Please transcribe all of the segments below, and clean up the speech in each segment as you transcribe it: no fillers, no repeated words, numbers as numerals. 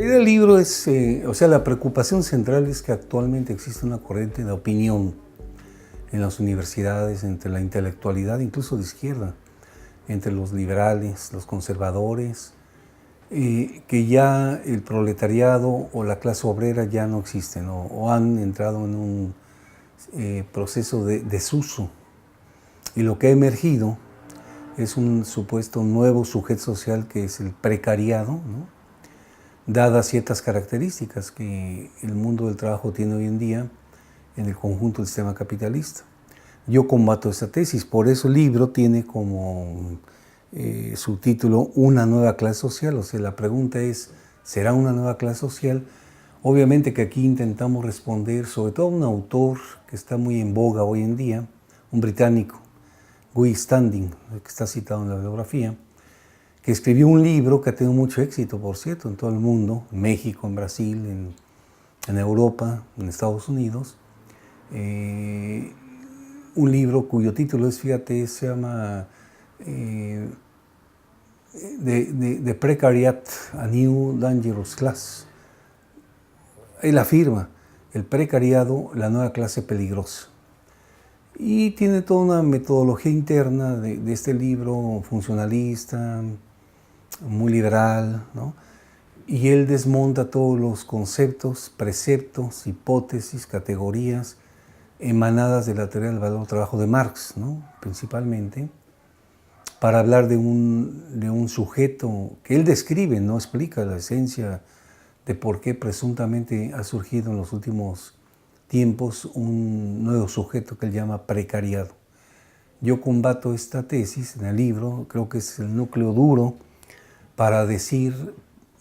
idea del libro es, la preocupación central es que actualmente existe una corriente de opinión en las universidades, entre la intelectualidad, incluso de izquierda, entre los liberales, los conservadores, que ya el proletariado o la clase obrera ya no existen, ¿no? O han entrado en un proceso de desuso. Y lo que ha emergido es un supuesto nuevo sujeto social que es el precariado, ¿no? Dadas ciertas características que el mundo del trabajo tiene hoy en día en el conjunto del sistema capitalista. Yo combato esta tesis, por eso el libro tiene como subtítulo Una nueva clase social. O sea, la pregunta es, ¿será una nueva clase social? Obviamente que aquí intentamos responder, sobre todo a un autor que está muy en boga hoy en día, un británico, Guy Standing, que está citado en la biografía, que escribió un libro que ha tenido mucho éxito, por cierto, en todo el mundo, en México, en Brasil, en Europa, en Estados Unidos. Un libro cuyo título es, fíjate, se llama The Precariat, a New Dangerous Class. Él afirma, el precariado, la nueva clase peligrosa. Y tiene toda una metodología interna de este libro funcionalista, muy liberal, ¿no? Y él desmonta todos los conceptos, preceptos, hipótesis, categorías emanadas de la teoría del valor del trabajo de Marx, ¿no? Principalmente, para hablar de un sujeto que él describe, no explica la esencia de por qué presuntamente ha surgido en los últimos tiempos un nuevo sujeto que él llama precariado. Yo combato esta tesis en el libro, creo que es el núcleo duro para decir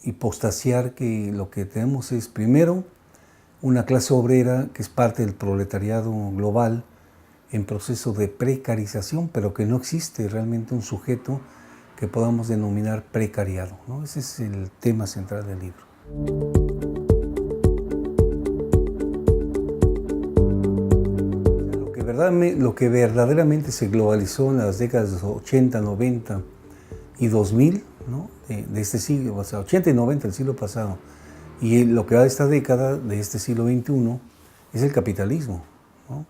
y postaciar que lo que tenemos es, primero, una clase obrera que es parte del proletariado global en proceso de precarización, pero que no existe realmente un sujeto que podamos denominar precariado, ¿no? Ese es el tema central del libro. Lo que verdaderamente se globalizó en las décadas 80, 90 y 2000, ¿no? de este siglo, o sea, 80 y 90 del siglo pasado, y lo que va de esta década, de este siglo XXI, es el capitalismo, ¿no?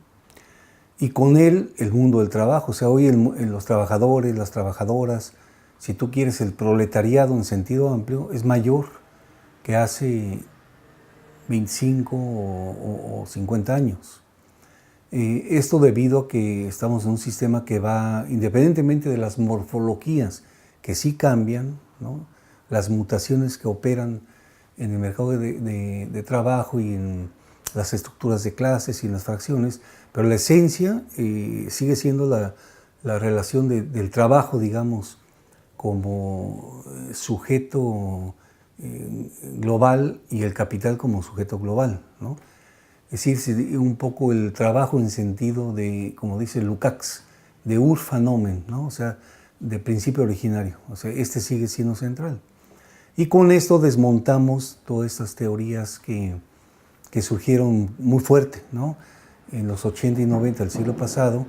Y con él el mundo del trabajo. O sea, hoy los trabajadores, las trabajadoras, si tú quieres, el proletariado en sentido amplio, es mayor que hace 25 o 50 años. Esto debido a que estamos en un sistema que va, independientemente de las morfologías que sí cambian, ¿no? Las mutaciones que operan en el mercado de trabajo y en las estructuras de clases y en las fracciones, pero la esencia sigue siendo la relación del trabajo, digamos, como sujeto global y el capital como sujeto global, ¿no? Es decir, un poco el trabajo en sentido de, como dice Lukács, de Urfanomen, ¿no? O sea, de principio originario. O sea, este sigue siendo central. Y con esto desmontamos todas estas teorías que surgieron muy fuerte, ¿no? En los 80 y 90 del siglo pasado,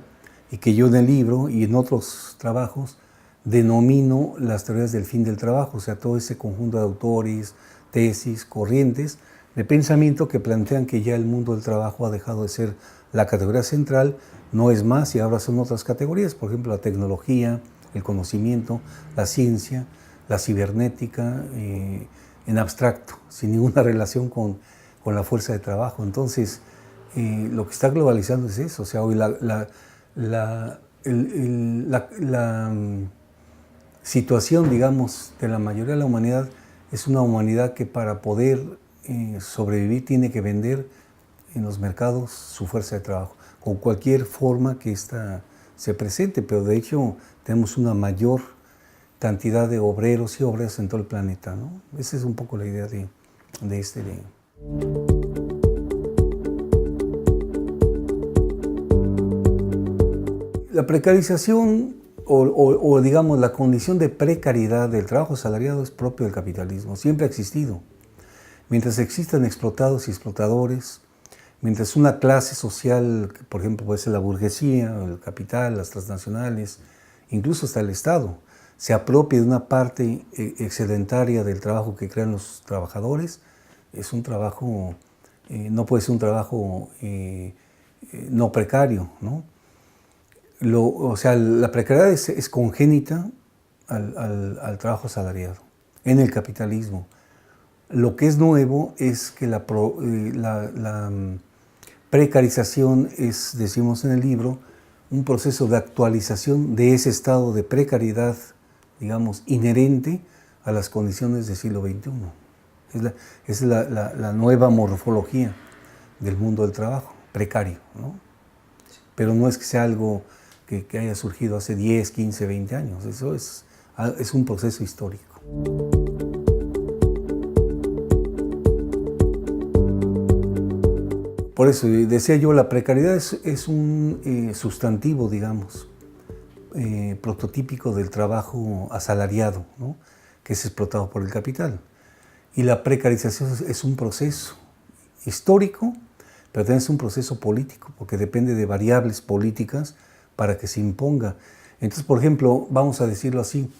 y que yo en el libro y en otros trabajos denomino las teorías del fin del trabajo. O sea, todo ese conjunto de autores, tesis, corrientes de pensamiento que plantean que ya el mundo del trabajo ha dejado de ser la categoría central, no es más, y ahora son otras categorías, por ejemplo, la tecnología, el conocimiento, la ciencia, la cibernética, en abstracto, sin ninguna relación con la fuerza de trabajo. Entonces, lo que está globalizando es eso. O sea, hoy la situación, digamos, de la mayoría de la humanidad es una humanidad que para poder sobrevivir tiene que vender en los mercados su fuerza de trabajo, con cualquier forma que ésta se presente, pero de hecho tenemos una mayor cantidad de obreros y obreras en todo el planeta, ¿no? Esa es un poco la idea de este libro. La precarización o digamos la condición de precariedad del trabajo asalariado es propio del capitalismo, siempre ha existido. Mientras existan explotados y explotadores, mientras una clase social, por ejemplo puede ser la burguesía, el capital, las transnacionales, incluso hasta el Estado, se apropie de una parte excedentaria del trabajo que crean los trabajadores, es un trabajo, no puede ser un trabajo no precario, ¿no? O sea, la precariedad es congénita al trabajo asalariado en el capitalismo. Lo que es nuevo es que la precarización es, decimos en el libro, un proceso de actualización de ese estado de precariedad, digamos, inherente a las condiciones del siglo XXI. Es la nueva morfología del mundo del trabajo, precario, ¿no? Pero no es que sea algo que haya surgido hace 10, 15, 20 años. Eso es un proceso histórico. Por eso decía yo, la precariedad es un sustantivo, digamos, prototípico del trabajo asalariado, ¿no? Que es explotado por el capital. Y la precarización es un proceso histórico, pero también es un proceso político, porque depende de variables políticas para que se imponga. Entonces, por ejemplo, vamos a decirlo así,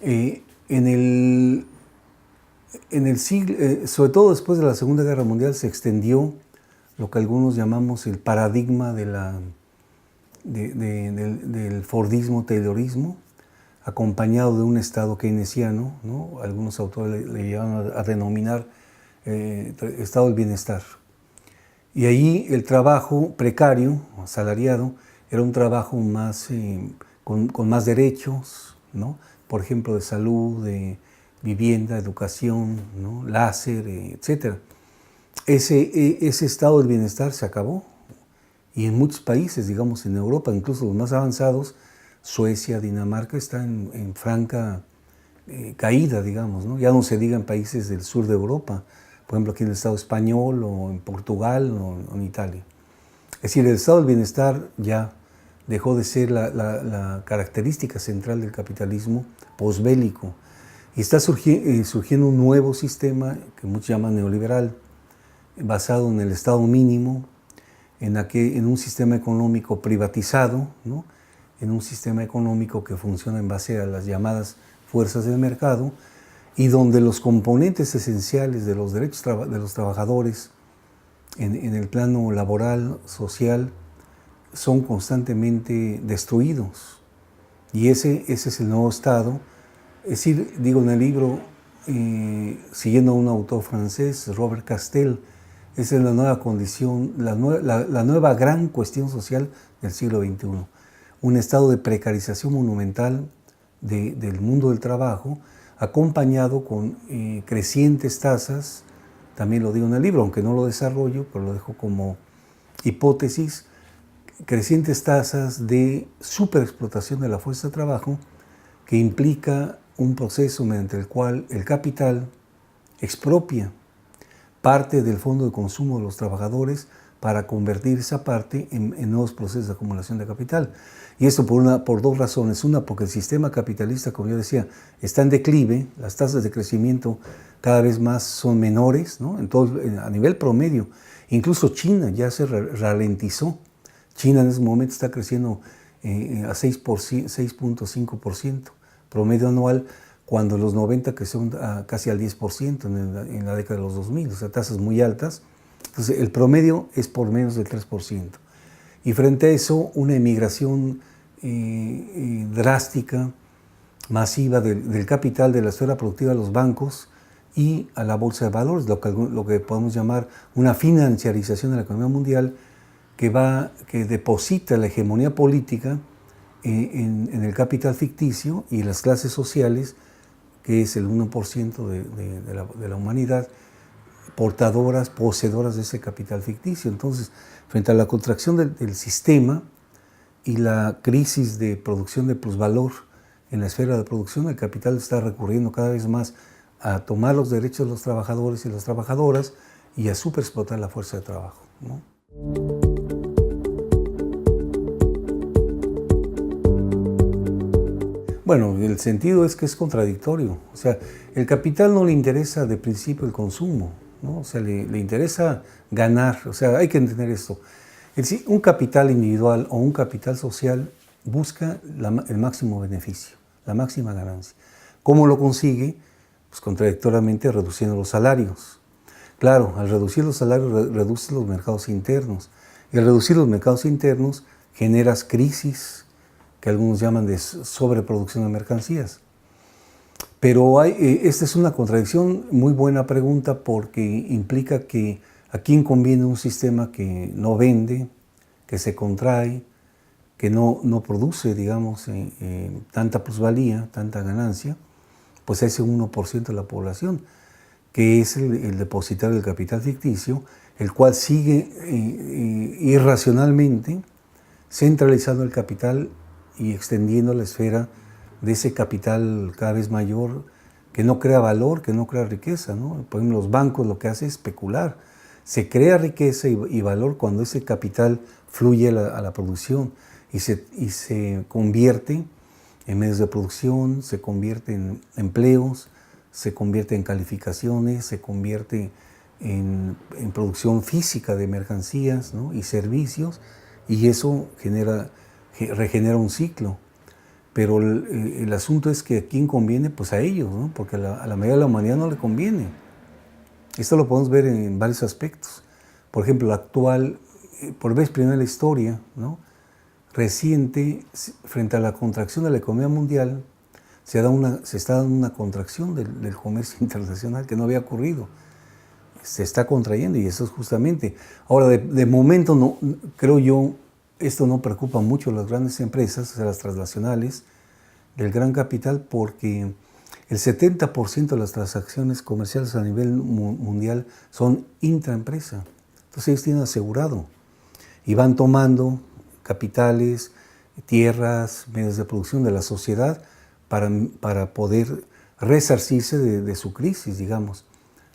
en el siglo, sobre todo después de la Segunda Guerra Mundial, se extendió lo que algunos llamamos el paradigma del Fordismo-Taylorismo, acompañado de un Estado keynesiano, ¿no? Algunos autores le llevan a denominar Estado del Bienestar. Y ahí el trabajo precario, asalariado, era un trabajo más, con más derechos, ¿no? Por ejemplo, de salud, de vivienda, educación, ¿no? Láser, etc. Ese estado del bienestar se acabó. Y en muchos países, digamos en Europa, incluso los más avanzados, Suecia, Dinamarca, están en franca caída, digamos, ¿no? Ya no se diga en países del sur de Europa, por ejemplo aquí en el Estado español o en Portugal o en Italia. Es decir, el estado del bienestar ya dejó de ser la característica central del capitalismo posbélico y está surgiendo un nuevo sistema que muchos llaman neoliberal, basado en el estado mínimo, en un sistema económico privatizado, ¿no? En un sistema económico que funciona en base a las llamadas fuerzas del mercado y donde los componentes esenciales de los derechos de los trabajadores en el plano laboral, social, son constantemente destruidos. Y ese es el nuevo estado. Es decir, digo en el libro, siguiendo a un autor francés, Robert Castel, esa es la nueva condición, la nueva gran cuestión social del siglo XXI. Un estado de precarización monumental del mundo del trabajo, acompañado con crecientes tasas, también lo digo en el libro, aunque no lo desarrollo, pero lo dejo como hipótesis, crecientes tasas de superexplotación de la fuerza de trabajo, que implica un proceso mediante el cual el capital expropia parte del fondo de consumo de los trabajadores para convertir esa parte en nuevos procesos de acumulación de capital. Y esto por dos razones. Una, porque el sistema capitalista, como yo decía, está en declive, las tasas de crecimiento cada vez más son menores, ¿no? A nivel promedio. Incluso China ya se ralentizó. China en ese momento está creciendo a 6.5% promedio anual, cuando en los 90 creció casi al 10% en la década de los 2000, o sea, tasas muy altas. Entonces, el promedio es por menos del 3%. Y frente a eso, una emigración drástica, masiva del capital, de la esfera productiva a los bancos y a la bolsa de valores, lo que podemos llamar una financiarización de la economía mundial, que deposita la hegemonía política en el capital ficticio y las clases sociales, que es el 1% de la humanidad, poseedoras de ese capital ficticio. Entonces, frente a la contracción del sistema y la crisis de producción de plusvalor en la esfera de producción, el capital está recurriendo cada vez más a tomar los derechos de los trabajadores y las trabajadoras y a superexplotar la fuerza de trabajo, ¿no? Bueno, el sentido es que es contradictorio. O sea, el capital no le interesa de principio el consumo, ¿no? O sea, le interesa ganar. O sea, hay que entender esto. Un capital individual o un capital social busca el máximo beneficio, la máxima ganancia. ¿Cómo lo consigue? Pues contradictoriamente reduciendo los salarios. Claro, al reducir los salarios reduces los mercados internos. Y al reducir los mercados internos generas crisis, que algunos llaman de sobreproducción de mercancías. Pero esta es una contradicción, muy buena pregunta, porque implica que a quién conviene un sistema que no vende, que se contrae, que no produce, digamos, tanta plusvalía, tanta ganancia, pues a ese 1% de la población, que es el depositario del capital ficticio, el cual sigue irracionalmente centralizando el capital y extendiendo la esfera de ese capital cada vez mayor, que no crea valor, que no crea riqueza, ¿no? Por ejemplo, los bancos lo que hacen es especular. Se crea riqueza y valor cuando ese capital fluye a la producción y se convierte en medios de producción, se convierte en empleos, se convierte en calificaciones, se convierte en producción física de mercancías, ¿no? Y servicios, y eso regenera un ciclo. Pero el asunto es que a quién conviene, pues a ellos, ¿no? Porque a la mayoría de la humanidad no le conviene. Esto lo podemos ver en varios aspectos. Por ejemplo, actual, por vez primera en la historia, ¿no? Reciente, frente a la contracción de la economía mundial, se está dando una contracción del comercio internacional que no había ocurrido. Se está contrayendo y eso es justamente. Ahora, de momento, no, creo yo, esto no preocupa mucho a las grandes empresas, o sea, las transnacionales del gran capital, porque el 70% de las transacciones comerciales a nivel mundial son intraempresa. Entonces ellos tienen asegurado y van tomando capitales, tierras, medios de producción de la sociedad para poder resarcirse de su crisis, digamos.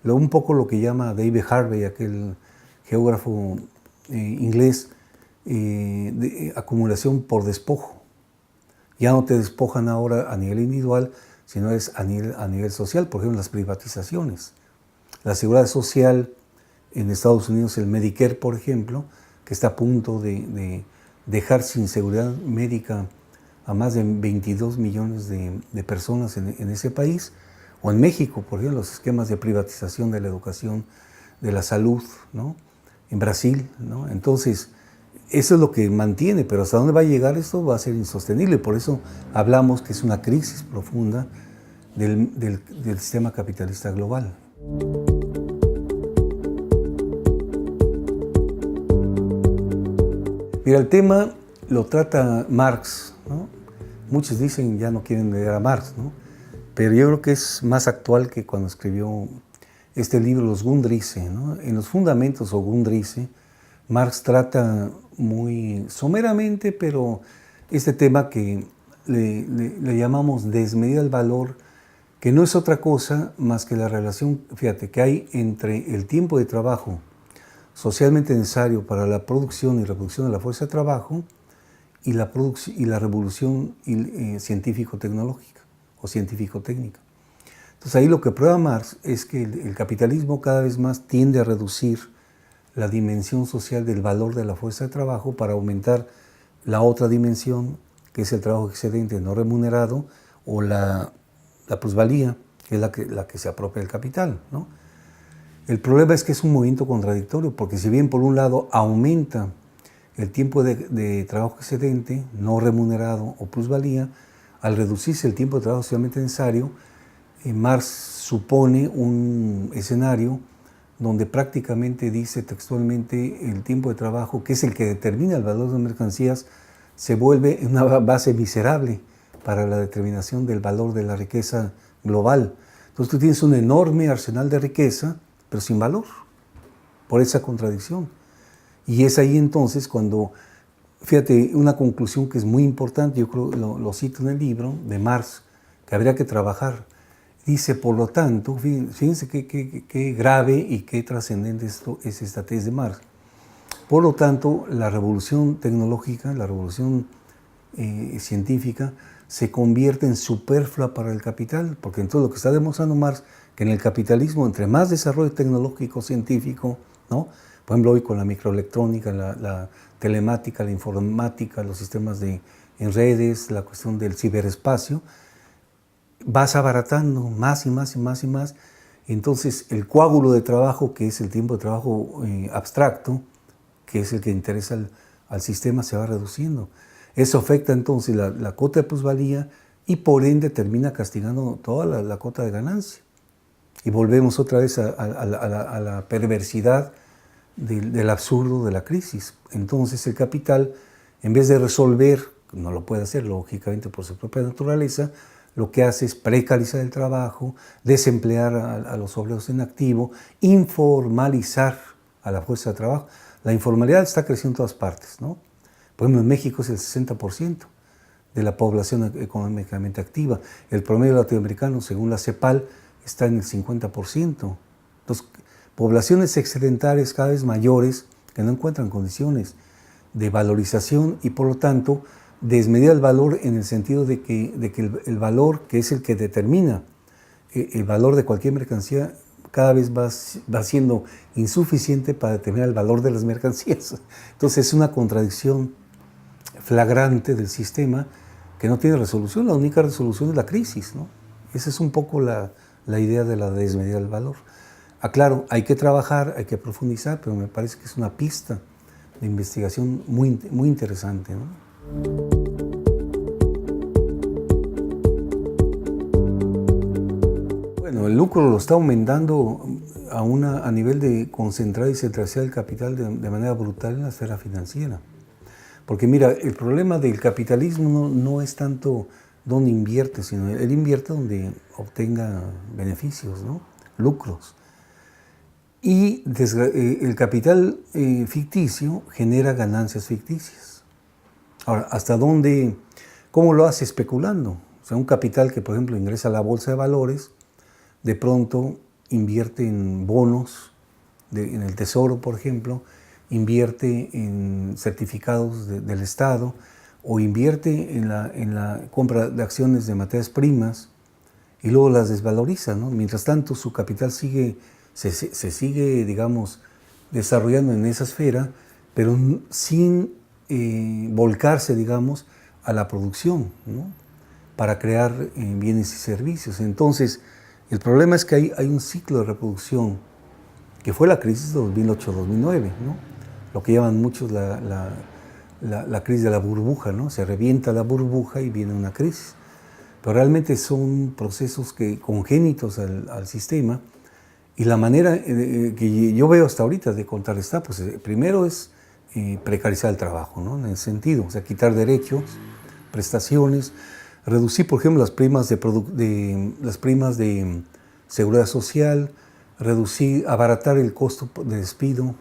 Un poco lo que llama David Harvey, aquel geógrafo inglés, de acumulación por despojo. Ya no te despojan ahora a nivel individual, sino es a nivel social, por ejemplo, las privatizaciones. La seguridad social en Estados Unidos, el Medicare, por ejemplo, que está a punto de dejar sin seguridad médica a más de 22 millones de personas en ese país, o en México, por ejemplo, los esquemas de privatización de la educación, de la salud, ¿no? En Brasil, ¿no? Entonces, eso es lo que mantiene, pero hasta dónde va a llegar esto va a ser insostenible. Por eso hablamos que es una crisis profunda del sistema capitalista global. Mira, el tema lo trata Marx, ¿no? Muchos dicen ya no quieren leer a Marx, ¿no? Pero yo creo que es más actual que cuando escribió este libro, Los Grundrisse, ¿no? En los fundamentos o Grundrisse, Marx trata muy someramente, pero este tema que le llamamos desmedida del valor, que no es otra cosa más que la relación, fíjate, que hay entre el tiempo de trabajo socialmente necesario para la producción y reproducción de la fuerza de trabajo y la revolución científico-tecnológica o científico-técnica. Entonces ahí lo que prueba Marx es que el capitalismo cada vez más tiende a reducir la dimensión social del valor de la fuerza de trabajo para aumentar la otra dimensión, que es el trabajo excedente no remunerado o la plusvalía, que es la que se apropia del capital, ¿no? El problema es que es un movimiento contradictorio, porque si bien por un lado aumenta el tiempo de trabajo excedente, no remunerado o plusvalía, al reducirse el tiempo de trabajo socialmente necesario, Marx supone un escenario donde prácticamente dice textualmente el tiempo de trabajo, que es el que determina el valor de las mercancías, se vuelve una base miserable para la determinación del valor de la riqueza global. Entonces tú tienes un enorme arsenal de riqueza, pero sin valor, por esa contradicción. Y es ahí entonces cuando, fíjate, una conclusión que es muy importante, yo creo lo cito en el libro de Marx, que habría que trabajar. Dice, por lo tanto, fíjense qué grave y qué trascendente es esta tesis de Marx. Por lo tanto, la revolución tecnológica, la revolución científica, se convierte en superflua para el capital, porque entonces lo que está demostrando Marx, que en el capitalismo, entre más desarrollo tecnológico, científico, ¿no? Por ejemplo, hoy con la microelectrónica, la telemática, la informática, los sistemas en redes, la cuestión del ciberespacio, vas abaratando más y más y más y más. Entonces el coágulo de trabajo, que es el tiempo de trabajo abstracto, que es el que interesa al sistema, se va reduciendo. Eso afecta entonces la cuota de plusvalía y por ende termina castigando toda la cuota de ganancia. Y volvemos otra vez a la perversidad del absurdo de la crisis. Entonces el capital, en vez de resolver, no lo puede hacer lógicamente por su propia naturaleza, lo que hace es precarizar el trabajo, desemplear a los obreros en activo, informalizar a la fuerza de trabajo. La informalidad está creciendo en todas partes, ¿no? Por ejemplo, en México es el 60% de la población económicamente activa. El promedio latinoamericano, según la CEPAL, está en el 50%. Entonces, poblaciones excedentarias cada vez mayores que no encuentran condiciones de valorización y, por lo tanto, desmedida el valor en el sentido de que el valor, que es el que determina el valor de cualquier mercancía, cada vez va siendo insuficiente para determinar el valor de las mercancías. Entonces es una contradicción flagrante del sistema que no tiene resolución. La única resolución es la crisis, ¿no? Esa es un poco la idea de la desmedida del valor. Claro, hay que trabajar, hay que profundizar, pero me parece que es una pista de investigación muy, muy interesante, ¿no? Bueno, el lucro lo está aumentando a nivel de concentrar y centralizar el capital de manera brutal en la esfera financiera. Porque mira, el problema del capitalismo no es tanto dónde invierte, sino él invierte donde obtenga beneficios, ¿no? Lucros. Y el capital ficticio genera ganancias ficticias. Ahora, ¿hasta dónde? ¿Cómo lo hace? Especulando. O sea, un capital que, por ejemplo, ingresa a la bolsa de valores, de pronto invierte en bonos, en el Tesoro, por ejemplo, invierte en certificados del Estado o invierte en la compra de acciones de materias primas y luego las desvaloriza, ¿no? Mientras tanto, su capital se sigue, digamos, desarrollando en esa esfera, pero sin volcarse, digamos, a la producción, ¿no? Para crear bienes y servicios. Entonces, el problema es que hay un ciclo de reproducción que fue la crisis de 2008-2009, ¿no? Lo que llaman muchos la crisis de la burbuja, ¿no? Se revienta la burbuja y viene una crisis. Pero realmente son procesos congénitos al sistema, y la manera que yo veo hasta ahorita de contrarrestar, pues primero es precarizar el trabajo, ¿no? En el sentido, o sea, quitar derechos, prestaciones, reducir, por ejemplo, las primas de seguridad social, abaratar el costo de despido,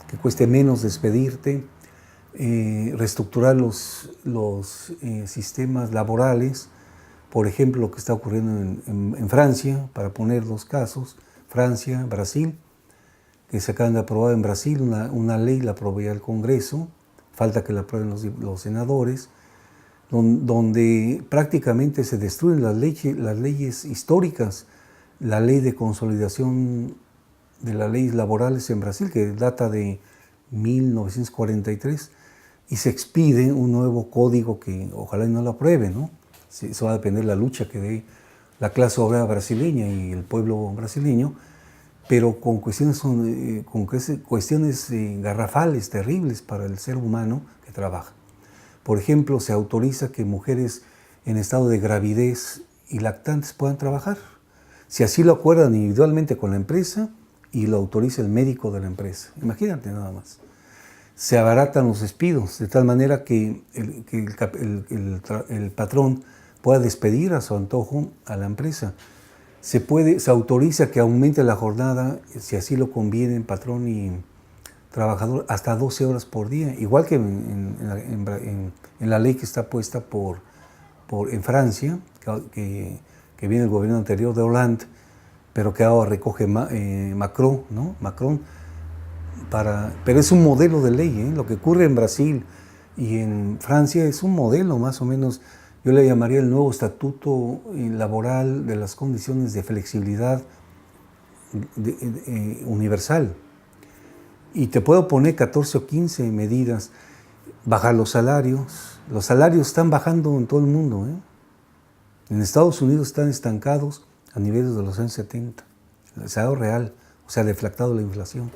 que cueste menos despedirte, reestructurar los sistemas laborales. Por ejemplo, lo que está ocurriendo en Francia, para poner dos casos, Francia, Brasil, que se acaban de aprobar en Brasil una ley, la aprobó ya el Congreso, falta que la aprueben los senadores, donde prácticamente se destruyen las leyes históricas, la ley de consolidación de las leyes laborales en Brasil, que data de 1943, y se expide un nuevo código que ojalá no lo apruebe, ¿no? Eso va a depender de la lucha que dé la clase obrera brasileña y el pueblo brasileño, pero con cuestiones garrafales, terribles para el ser humano que trabaja. Por ejemplo, se autoriza que mujeres en estado de gravidez y lactantes puedan trabajar, si así lo acuerdan individualmente con la empresa y lo autoriza el médico de la empresa. Imagínate nada más. Se abaratan los despidos, de tal manera que el patrón pueda despedir a su antojo a la empresa. Se autoriza que aumente la jornada, si así lo conviene el patrón y trabajador, hasta 12 horas por día, igual que en la ley que está puesta en Francia, que viene el gobierno anterior de Hollande, pero que ahora recoge Macron, ¿no? Pero es un modelo de ley, ¿eh? Lo que ocurre en Brasil y en Francia es un modelo más o menos. Yo le llamaría el nuevo estatuto laboral de las condiciones de flexibilidad universal. Y te puedo poner 14 o 15 medidas. Bajar los salarios. Los salarios están bajando en todo el mundo, ¿eh? En Estados Unidos están estancados a niveles de los años 70. El salario real, o sea, deflactado la inflación.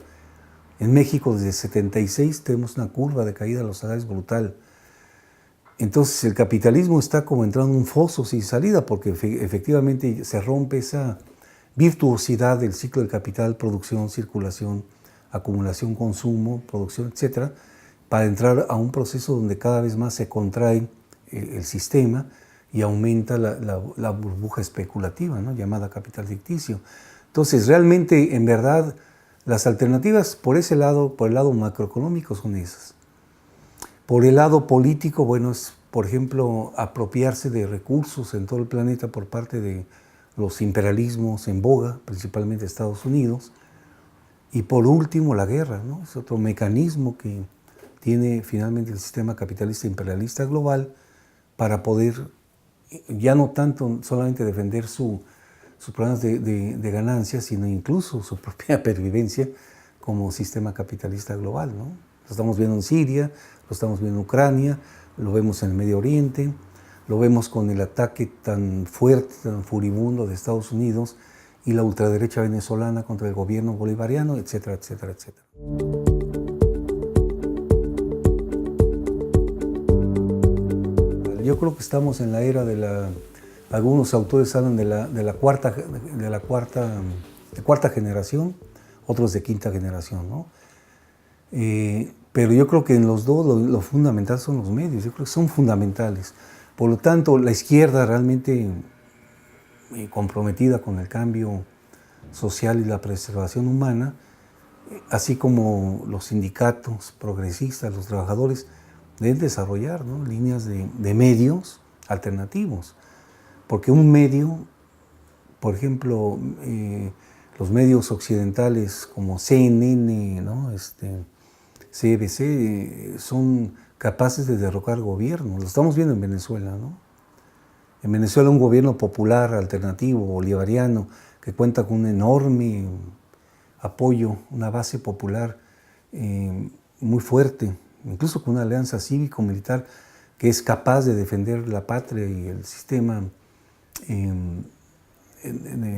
En México, desde 76, tenemos una curva de caída de los salarios brutal. Entonces, el capitalismo está como entrando en un foso sin salida, porque efectivamente se rompe esa virtuosidad del ciclo del capital, producción, circulación, acumulación, consumo, producción, etcétera, para entrar a un proceso donde cada vez más se contrae el sistema y aumenta la burbuja especulativa, ¿no?, llamada capital ficticio. Entonces, realmente, en verdad, las alternativas por ese lado, por el lado macroeconómico, son esas. Por el lado político, bueno, es, por ejemplo, apropiarse de recursos en todo el planeta por parte de los imperialismos en boga, principalmente Estados Unidos. Y por último, la guerra, ¿no? Es otro mecanismo que tiene finalmente el sistema capitalista imperialista global para poder ya no tanto solamente defender sus programas de ganancias, sino incluso su propia pervivencia como sistema capitalista global, ¿no? Lo estamos viendo en Siria, lo estamos viendo en Ucrania, lo vemos en el Medio Oriente, lo vemos con el ataque tan fuerte, tan furibundo de Estados Unidos y la ultraderecha venezolana contra el gobierno bolivariano, etcétera, etcétera, etcétera. Yo creo que estamos en la era de la... Algunos autores hablan de la cuarta generación, otros de quinta generación, ¿no? Pero yo creo que en los dos lo fundamental son los medios, yo creo que son fundamentales. Por lo tanto, la izquierda realmente comprometida con el cambio social y la preservación humana, así como los sindicatos progresistas, los trabajadores, deben desarrollar, ¿no?, líneas de medios alternativos. Porque un medio, por ejemplo, los medios occidentales como CNN, ¿no?, CBC, son capaces de derrocar gobiernos. Lo estamos viendo en Venezuela, ¿no? En Venezuela un gobierno popular, alternativo, bolivariano, que cuenta con un enorme apoyo, una base popular muy fuerte, incluso con una alianza cívico-militar que es capaz de defender la patria y el sistema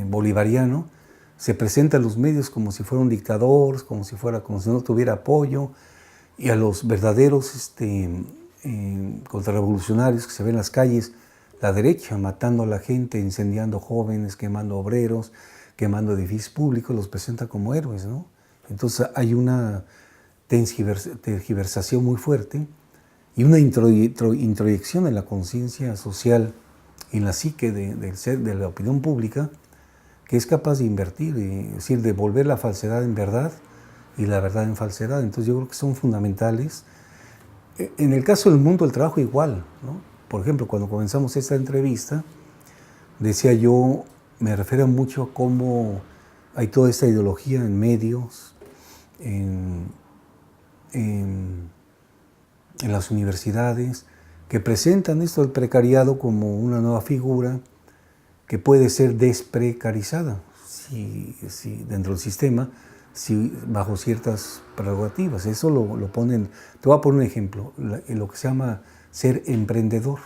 bolivariano, se presenta a los medios como si fuera un dictador, como si no tuviera apoyo, y a los verdaderos contrarrevolucionarios que se ven en las calles, la derecha matando a la gente, incendiando jóvenes, quemando obreros, quemando edificios públicos, los presenta como héroes, ¿no? Entonces hay una tergiversación muy fuerte y una introyección en la conciencia social, en la psique de la opinión pública, que es capaz de invertir, es decir, de volver la falsedad en verdad y la verdad en falsedad. Entonces yo creo que son fundamentales. En el caso del mundo del trabajo igual, ¿no? Por ejemplo, cuando comenzamos esta entrevista, decía yo, me refiero mucho a cómo hay toda esta ideología en medios, en las universidades, que presentan esto del precariado como una nueva figura que puede ser desprecarizada si dentro del sistema, bajo ciertas prerrogativas. Eso lo ponen, te voy a poner un ejemplo, lo que se llama ser emprendedor.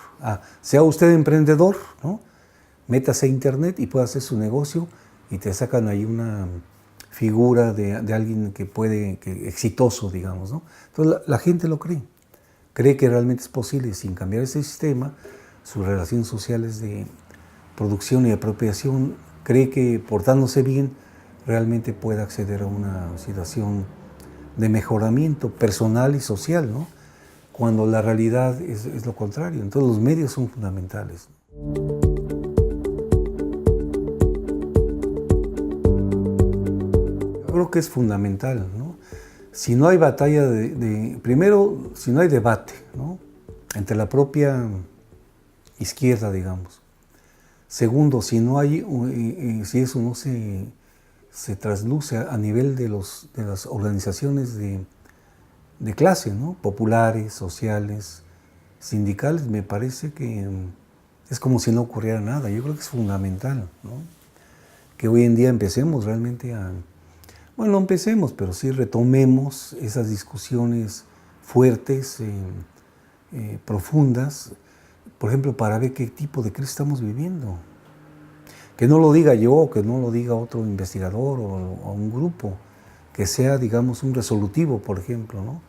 Sea usted emprendedor, ¿no?, métase a internet y pueda hacer su negocio y te sacan ahí una figura de alguien exitoso, digamos, ¿no? Entonces la gente lo cree que realmente es posible, sin cambiar ese sistema, sus relaciones sociales de producción y apropiación, cree que portándose bien realmente puede acceder a una situación de mejoramiento personal y social, ¿no?, cuando la realidad es lo contrario. Entonces los medios son fundamentales. Yo creo que es fundamental, ¿no? Si no hay batalla primero, si no hay debate, ¿no?, entre la propia izquierda, digamos. Segundo, si eso no se trasluce a nivel de las organizaciones de clase, ¿no?, populares, sociales, sindicales, me parece que es como si no ocurriera nada. Yo creo que es fundamental, ¿no?, que hoy en día empecemos realmente no empecemos, pero sí retomemos esas discusiones fuertes, profundas, por ejemplo, para ver qué tipo de crisis estamos viviendo. Que no lo diga yo, que no lo diga otro investigador o un grupo, que sea, digamos, un resolutivo, por ejemplo, ¿no?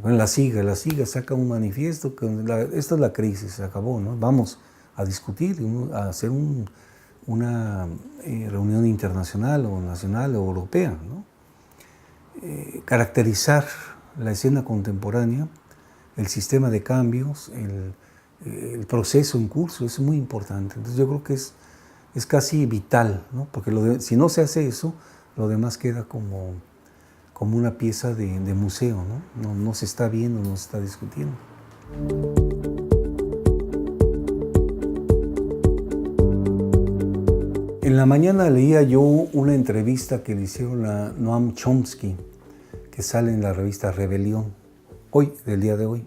Bueno, la SIGA saca un manifiesto, que esta es la crisis, se acabó, ¿no? Vamos a discutir, a hacer una reunión internacional o nacional o europea, ¿no? Caracterizar la escena contemporánea, el sistema de cambios, el proceso en curso, es muy importante. Entonces yo creo que es casi vital, ¿no? Porque si no se hace eso, lo demás queda como una pieza de museo, ¿no? No se está viendo, no se está discutiendo. En la mañana leía yo una entrevista que le hicieron a Noam Chomsky, que sale en la revista Rebelión, del día de hoy.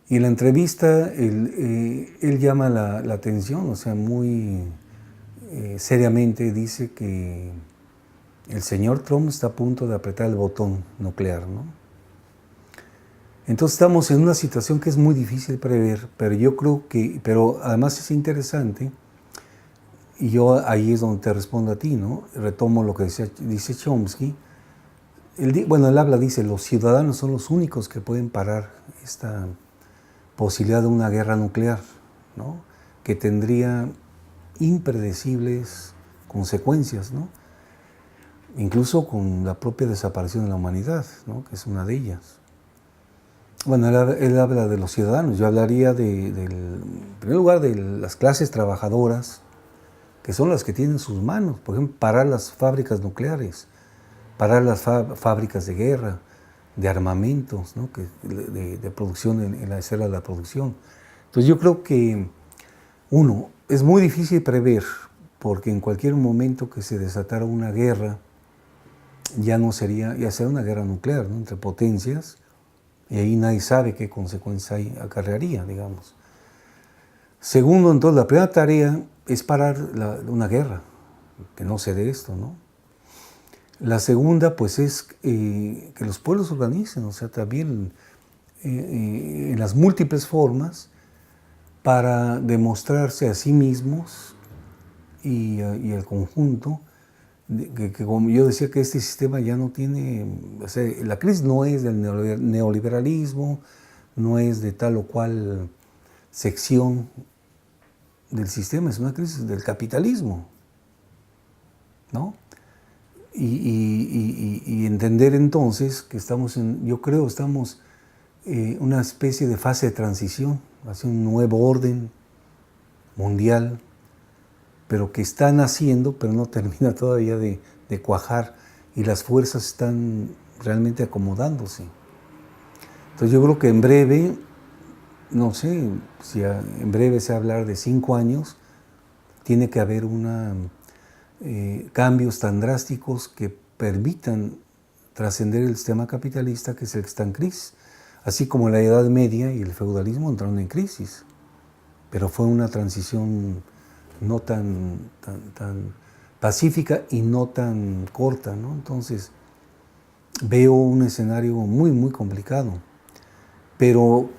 Y en la entrevista él llama la atención, o sea, muy seriamente dice que el señor Trump está a punto de apretar el botón nuclear, ¿no? Entonces estamos en una situación que es muy difícil prever, pero además es interesante, y yo ahí es donde te respondo a ti, ¿no? Retomo lo que dice Chomsky. Él dice, los ciudadanos son los únicos que pueden parar esta posibilidad de una guerra nuclear, ¿no? Que tendría impredecibles consecuencias, ¿no? Incluso con la propia desaparición de la humanidad, ¿no? Que es una de ellas. Bueno, él habla de los ciudadanos, yo hablaría en primer lugar de las clases trabajadoras, que son las que tienen sus manos, por ejemplo, parar las fábricas nucleares, parar las fábricas de guerra, de armamentos, ¿no? de producción en la esfera de la producción. Entonces yo creo que, es muy difícil prever, porque en cualquier momento que se desatara una guerra, ya será una guerra nuclear, ¿no? Entre potencias, y ahí nadie sabe qué consecuencias acarrearía, digamos. Segundo, entonces, la primera tarea es parar una guerra, que no se dé esto, ¿no? La segunda, pues, es que los pueblos se organicen, o sea, también en las múltiples formas para demostrarse a sí mismos y al conjunto, que como yo decía, que este sistema ya no tiene, o sea, la crisis no es del neoliberalismo, no es de tal o cual sección del sistema, es una crisis del capitalismo, ¿no? Y entender entonces que estamos en una especie de fase de transición hacia un nuevo orden mundial, pero que está naciendo, pero no termina todavía de cuajar, y las fuerzas están realmente acomodándose. Entonces yo creo que en breve, no sé, si en breve se va a hablar de 5 años, tiene que haber cambios tan drásticos que permitan trascender el sistema capitalista, que es el que está en crisis. Así como la Edad Media y el feudalismo entraron en crisis, pero fue una transición no tan pacífica y no tan corta, ¿no? Entonces veo un escenario muy, muy complicado, pero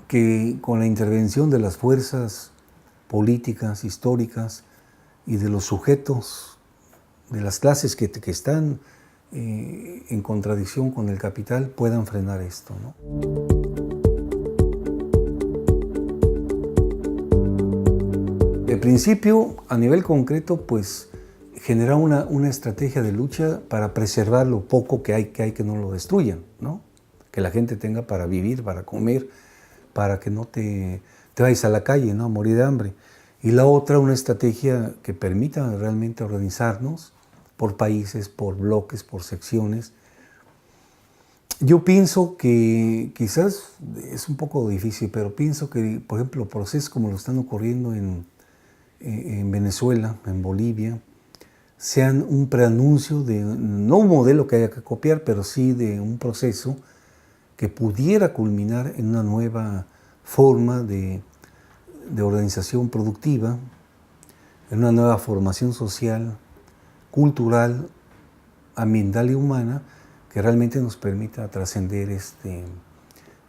que con la intervención de las fuerzas políticas, históricas y de los sujetos, de las clases que están en contradicción con el capital, puedan frenar esto, ¿no? De principio, a nivel concreto, pues generar una estrategia de lucha para preservar lo poco que hay que no lo destruyan, ¿no? Que la gente tenga para vivir, para comer, para que no te vayas a la calle, ¿no? A morir de hambre. Y la otra, una estrategia que permita realmente organizarnos por países, por bloques, por secciones. Yo pienso que quizás es un poco difícil, pero pienso que, por ejemplo, procesos como lo están ocurriendo en Venezuela, en Bolivia, sean un preanuncio de, no un modelo que haya que copiar, pero sí de un proceso que pudiera culminar en una nueva forma de organización productiva, en una nueva formación social, cultural, ambiental y humana, que realmente nos permita trascender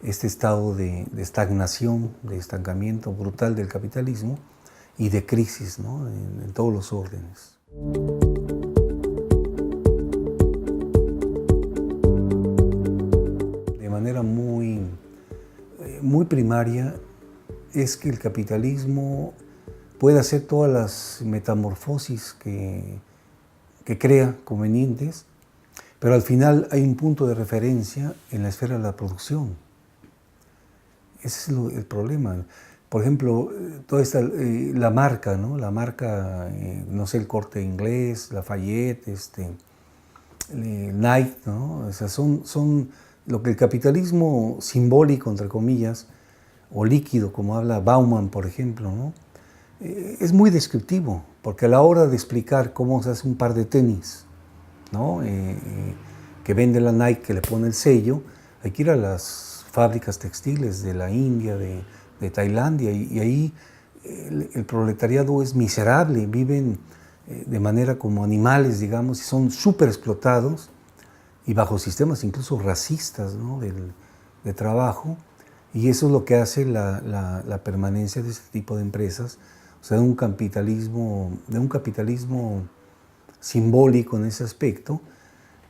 este estado de estagnación, de estancamiento brutal del capitalismo y de crisis, ¿no? en todos los órdenes. De manera muy primaria es que el capitalismo puede hacer todas las metamorfosis que crea convenientes, pero al final hay un punto de referencia en la esfera de la producción. Ese es el problema. Por ejemplo, toda esta, la marca, ¿no? La marca, no sé, el Corte Inglés, Lafayette, Nike, ¿no? O sea, son lo que el capitalismo simbólico, entre comillas, o líquido, como habla Bauman, por ejemplo, ¿no? Es muy descriptivo, porque a la hora de explicar cómo se hace un par de tenis, ¿no? Que vende la Nike, que le pone el sello, hay que ir a las fábricas textiles de la India, de Tailandia, y ahí el proletariado es miserable, viven de manera como animales, digamos, y son súper explotados y bajo sistemas incluso racistas, ¿no? de trabajo, y eso es lo que hace la permanencia de este tipo de empresas, o sea, de un capitalismo simbólico en ese aspecto,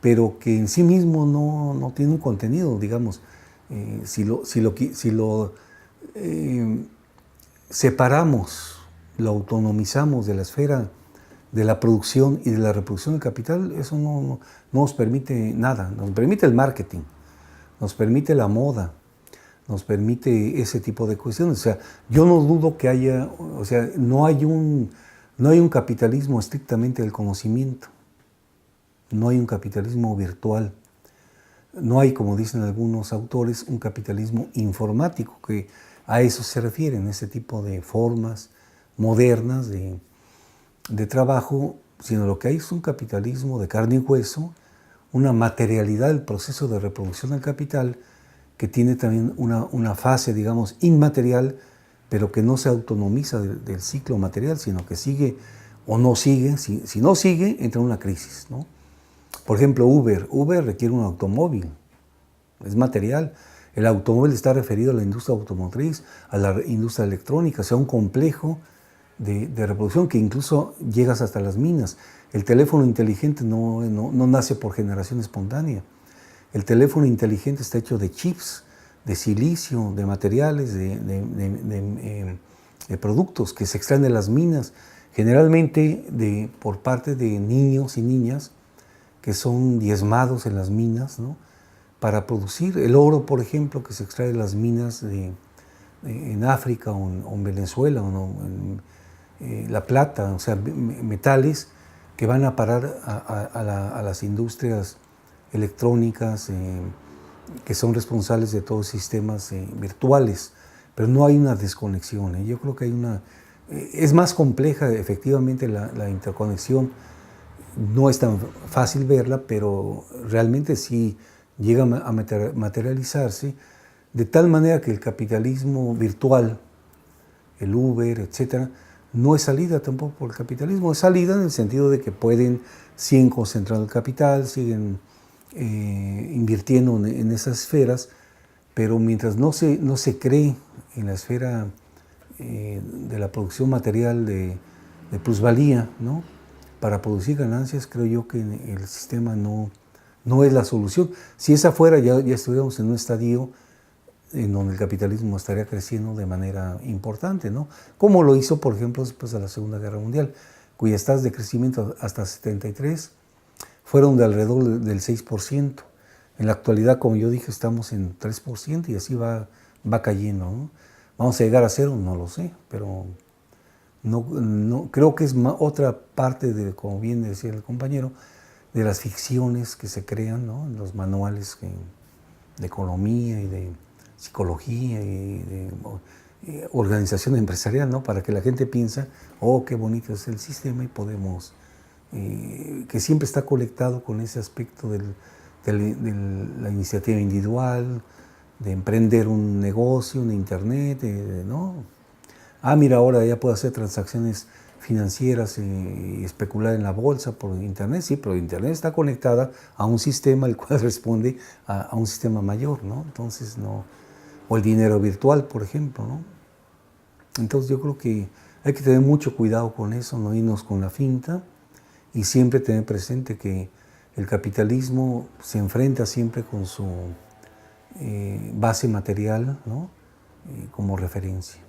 pero que en sí mismo no tiene un contenido, digamos. Si lo separamos, lo autonomizamos de la esfera de la producción y de la reproducción del capital, eso no nos permite nada. Nos permite el marketing, nos permite la moda, nos permite ese tipo de cuestiones. O sea, yo no dudo que haya, o sea, no hay un capitalismo estrictamente del conocimiento, no hay un capitalismo virtual. No hay, como dicen algunos autores, un capitalismo informático, que a eso se refieren, ese tipo de formas modernas de trabajo, sino lo que hay es un capitalismo de carne y hueso, una materialidad del proceso de reproducción del capital, que tiene también una fase, digamos, inmaterial, pero que no se autonomiza del ciclo material, sino que sigue o no sigue. Si no sigue, entra en una crisis, ¿no? Por ejemplo, Uber requiere un automóvil, es material. El automóvil está referido a la industria automotriz, a la industria electrónica, o sea, un complejo de reproducción que incluso llegas hasta las minas. El teléfono inteligente no nace por generación espontánea. El teléfono inteligente está hecho de chips, de silicio, de materiales, de productos que se extraen de las minas, generalmente por parte de niños y niñas que son diezmados en las minas, ¿no? Para producir el oro, por ejemplo, que se extrae de las minas en África o en Venezuela, o la plata, o sea, metales que van a parar a las industrias electrónicas que son responsables de todos los sistemas virtuales, pero no hay una desconexión. Yo creo que hay es más compleja efectivamente la interconexión. No es tan fácil verla, pero realmente sí llega a materializarse de tal manera que el capitalismo virtual, el Uber, etcétera, no es salida tampoco por el capitalismo, es salida en el sentido de que siguen concentrando el capital, siguen invirtiendo en esas esferas, pero mientras no se cree en la esfera de la producción material de plusvalía, ¿no? Para producir ganancias, creo yo que el sistema no es la solución. Si esa fuera, ya estuviéramos en un estadio en donde el capitalismo estaría creciendo de manera importante, ¿no? Como lo hizo, por ejemplo, después de la Segunda Guerra Mundial, cuyas tasas de crecimiento hasta 73 fueron de alrededor del 6%. En la actualidad, como yo dije, estamos en 3% y así va cayendo, ¿no? ¿Vamos a llegar a cero? No lo sé, pero no creo que es otra parte, como bien decía el compañero, de las ficciones que se crean, ¿no? En los manuales de economía y de psicología y de organización empresarial, ¿no? Para que la gente piense, oh, qué bonito es el sistema y podemos, que siempre está conectado con ese aspecto de la iniciativa individual, de emprender un negocio, un internet, ¿no? Mira, ahora ya puedo hacer transacciones financieras y especular en la bolsa por internet, sí, pero internet está conectada a un sistema el cual responde a un sistema mayor, ¿no? Entonces, no. o el dinero virtual, por ejemplo, ¿no? Entonces yo creo que hay que tener mucho cuidado con eso, no irnos con la finta y siempre tener presente que el capitalismo se enfrenta siempre con su base material, ¿no? Como referencia.